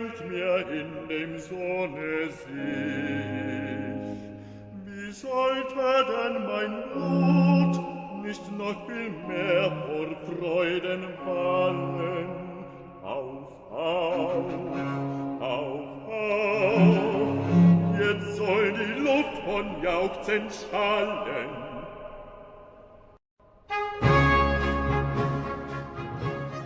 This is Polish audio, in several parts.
schenkt mir in dem Sohne sich. Wie sollte denn mein Blut nicht noch viel mehr vor Freuden fallen? Auf, auf, auf, auf, jetzt soll die Luft von Jauchzen schallen.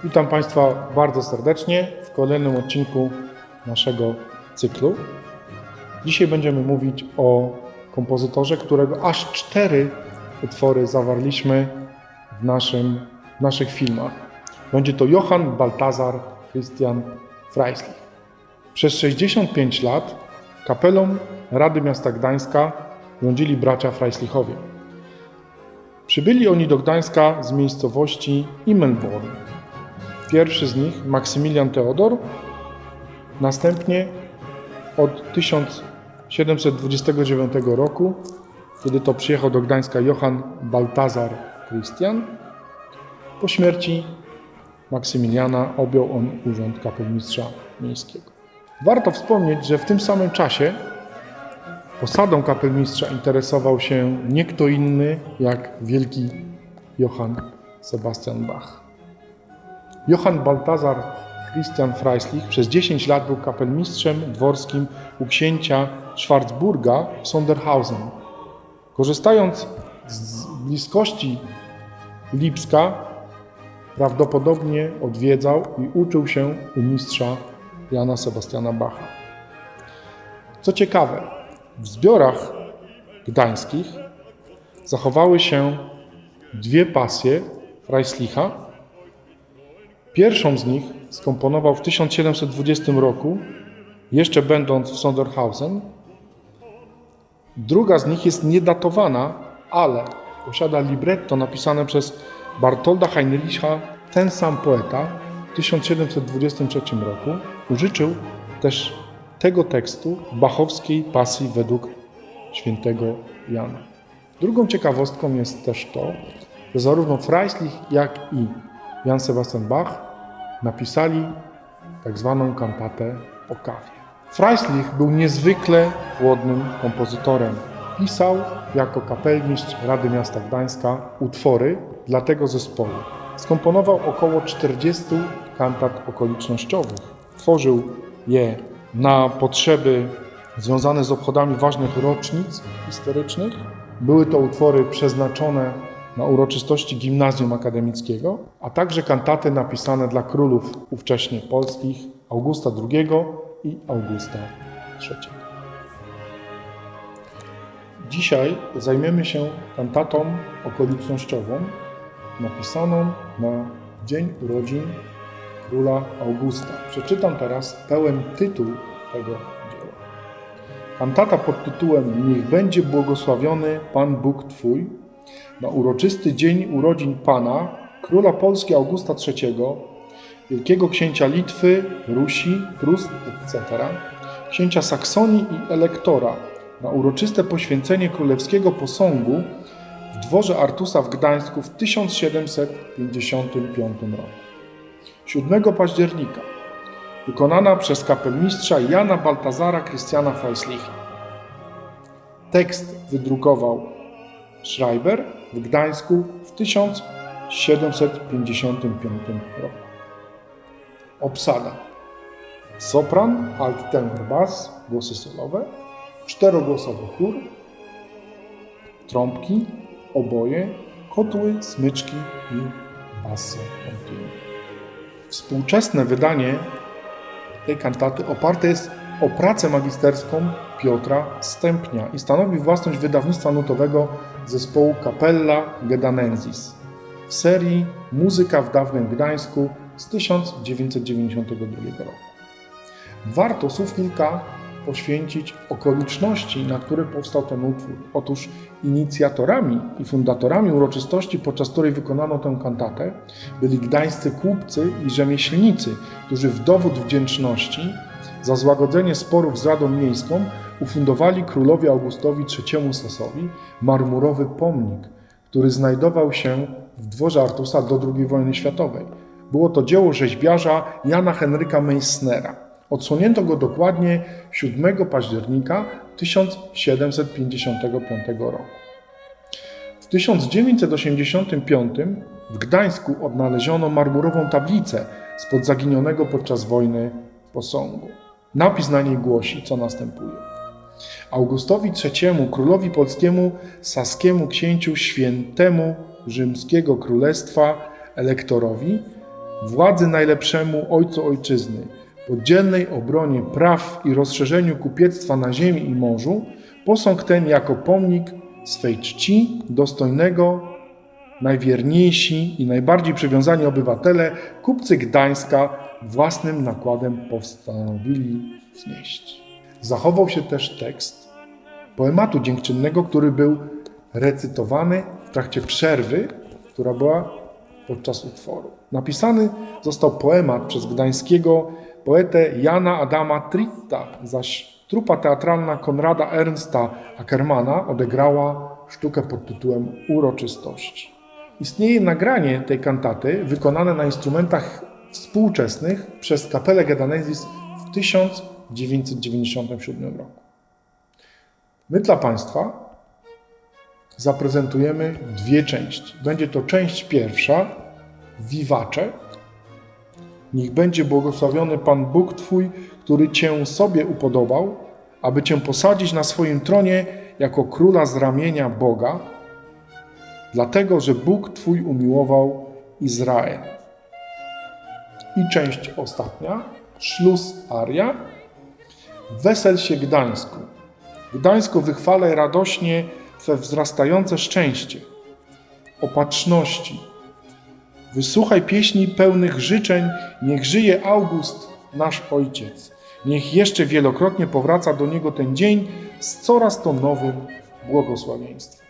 Witam Państwa bardzo serdecznie w kolejnym odcinku naszego cyklu. Dzisiaj będziemy mówić o kompozytorze, którego aż 4 utwory zawarliśmy w naszych filmach. Będzie to Johann Balthasar Christian Freislich. Przez 65 lat kapelą Rady Miasta Gdańska rządzili bracia Freislichowie. Przybyli oni do Gdańska z miejscowości Immenborn. Pierwszy z nich, Maksymilian Theodor, następnie od 1729 roku, kiedy to przyjechał do Gdańska Johann Balthasar Christian. Po śmierci Maksymiliana objął on urząd kapelmistrza miejskiego. Warto wspomnieć, że w tym samym czasie posadą kapelmistrza interesował się nie kto inny jak wielki Johann Sebastian Bach. Johann Balthasar Christian Freislich przez 10 lat był kapelmistrzem dworskim u księcia Schwarzburga w Sondershausen. Korzystając z bliskości Lipska, prawdopodobnie odwiedzał i uczył się u mistrza Jana Sebastiana Bacha. Co ciekawe, w zbiorach gdańskich zachowały się 2 pasje Freislicha. Pierwszą z nich skomponował w 1720 roku, jeszcze będąc w Sondershausen. Druga z nich jest niedatowana, ale posiada libretto napisane przez Bartolda Heinricha. Ten sam poeta w 1723 roku użyczył też tego tekstu bachowskiej pasji według świętego Jana. Drugą ciekawostką jest też to, że zarówno Freislich, jak i Jan Sebastian Bach napisali tak zwaną kantatę o kawie. Freislich był niezwykle płodnym kompozytorem. Pisał jako kapelmistrz Rady Miasta Gdańska utwory dla tego zespołu. Skomponował około 40 kantat okolicznościowych. Tworzył je na potrzeby związane z obchodami ważnych rocznic historycznych. Były to utwory przeznaczone na uroczystości gimnazjum akademickiego, a także kantaty napisane dla królów ówcześnie polskich Augusta II i Augusta III. Dzisiaj zajmiemy się kantatą okolicznościową napisaną na dzień urodzin króla Augusta. Przeczytam teraz pełen tytuł tego dzieła. Kantata pod tytułem Niech będzie błogosławiony Pan Bóg Twój na uroczysty dzień urodzin Pana, króla Polski Augusta III, wielkiego księcia Litwy, Rusi, Prus, etc., księcia Saksonii i elektora, na uroczyste poświęcenie królewskiego posągu w dworze Artusa w Gdańsku w 1755 roku. 7 października wykonana przez kapelmistrza Jana Balthasara Christiana Freislicha. Tekst wydrukował Schreiber w Gdańsku w 1755 roku. Obsada: sopran, alt tenor, bas, głosy solowe, 4-głosowy chór, trąbki, oboje, kotły, smyczki i basy kontynuum. Współczesne wydanie tej kantaty oparte jest o pracę magisterską Piotra Stępnia i stanowi własność wydawnictwa nutowego zespołu Capella Gedanensis w serii Muzyka w dawnym Gdańsku z 1992 roku. Warto słów kilka poświęcić okoliczności, na które powstał ten utwór. Otóż inicjatorami i fundatorami uroczystości, podczas której wykonano tę kantatę, byli gdańscy kupcy i rzemieślnicy, którzy w dowód wdzięczności za złagodzenie sporów z Radą Miejską ufundowali królowi Augustowi III Sasowi marmurowy pomnik, który znajdował się w dworze Artusa do II wojny światowej. Było to dzieło rzeźbiarza Jana Henryka Meissnera. Odsłonięto go dokładnie 7 października 1755 roku. W 1985 w Gdańsku odnaleziono marmurową tablicę spod zaginionego podczas wojny posągu. Napis na niej głosi, co następuje. Augustowi III, królowi polskiemu, saskiemu księciu, świętemu rzymskiego królestwa, elektorowi, władzy najlepszemu ojcu ojczyzny, podzielnej obronie praw i rozszerzeniu kupiectwa na ziemi i morzu, posąg ten jako pomnik swej czci, dostojnego, najwierniejsi i najbardziej przywiązani obywatele, kupcy Gdańska, własnym nakładem postanowili wznieść. Zachował się też tekst poematu dziękczynnego, który był recytowany w trakcie przerwy, która była podczas utworu. Napisany został poemat przez gdańskiego poetę Jana Adama Tritta, zaś trupa teatralna Konrada Ernsta Ackermana odegrała sztukę pod tytułem Uroczystości. Istnieje nagranie tej kantaty wykonane na instrumentach współczesnych przez Kapellę Gedanesis w 1997 roku. My dla Państwa zaprezentujemy dwie części. Będzie to część pierwsza, Wiwacze. Niech będzie błogosławiony Pan Bóg Twój, który Cię sobie upodobał, aby Cię posadzić na swoim tronie jako króla z ramienia Boga, dlatego, że Bóg Twój umiłował Izrael. I część ostatnia, Szlus Aria. Wesel się Gdańsku. Gdańsku, wychwalaj radośnie Twe wzrastające szczęście, opatrzności. Wysłuchaj pieśni pełnych życzeń, niech żyje August, nasz ojciec. Niech jeszcze wielokrotnie powraca do niego ten dzień z coraz to nowym błogosławieństwem.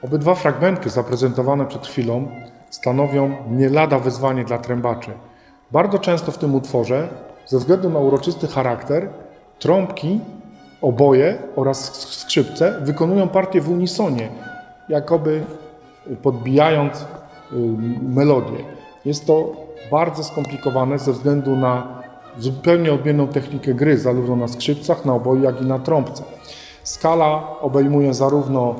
Obydwa fragmenty zaprezentowane przed chwilą stanowią nie lada wyzwanie dla trębaczy. Bardzo często w tym utworze, ze względu na uroczysty charakter, trąbki, oboje oraz skrzypce wykonują partię w unisonie, jakoby podbijając melodię. Jest to bardzo skomplikowane ze względu na zupełnie odmienną technikę gry, zarówno na skrzypcach, na oboi, jak i na trąbce. Skala obejmuje zarówno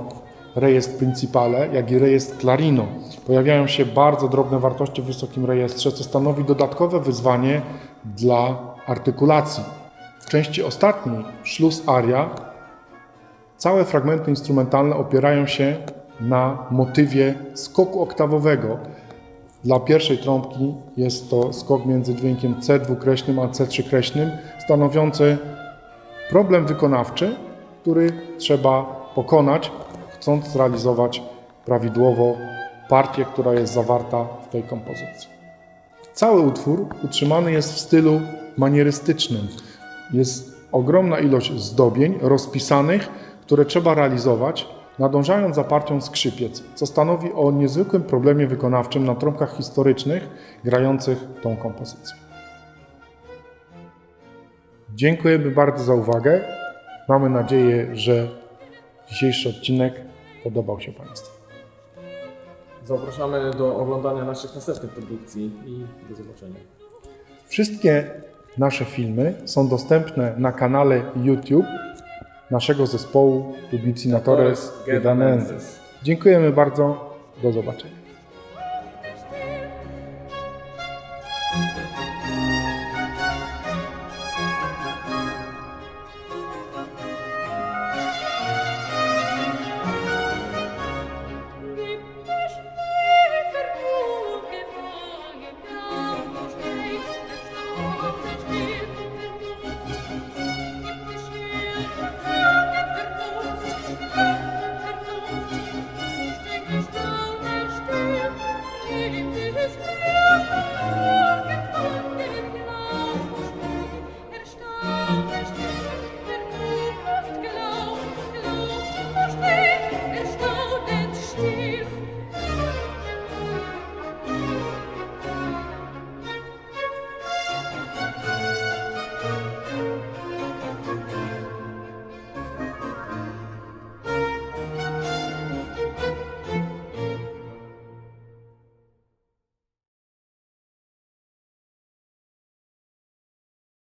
rejestr principale, jak i rejestr clarino. Pojawiają się bardzo drobne wartości w wysokim rejestrze, co stanowi dodatkowe wyzwanie dla artykulacji. W części ostatniej, Schluss aria, całe fragmenty instrumentalne opierają się na motywie skoku oktawowego. Dla pierwszej trąbki jest to skok między dźwiękiem C dwukreślnym a C trzykreślnym, stanowiący problem wykonawczy, który trzeba pokonać, chcąc zrealizować prawidłowo partię, która jest zawarta w tej kompozycji. Cały utwór utrzymany jest w stylu manierystycznym. Jest ogromna ilość zdobień rozpisanych, które trzeba realizować, nadążając za partią skrzypiec, co stanowi o niezwykłym problemie wykonawczym na trąbkach historycznych grających tą kompozycję. Dziękujemy bardzo za uwagę. Mamy nadzieję, że dzisiejszy odcinek podobał się Państwu. Zapraszamy do oglądania naszych następnych produkcji i do zobaczenia. Wszystkie nasze filmy są dostępne na kanale YouTube naszego zespołu Publicinatores Gedanenses. Dziękujemy bardzo. Do zobaczenia.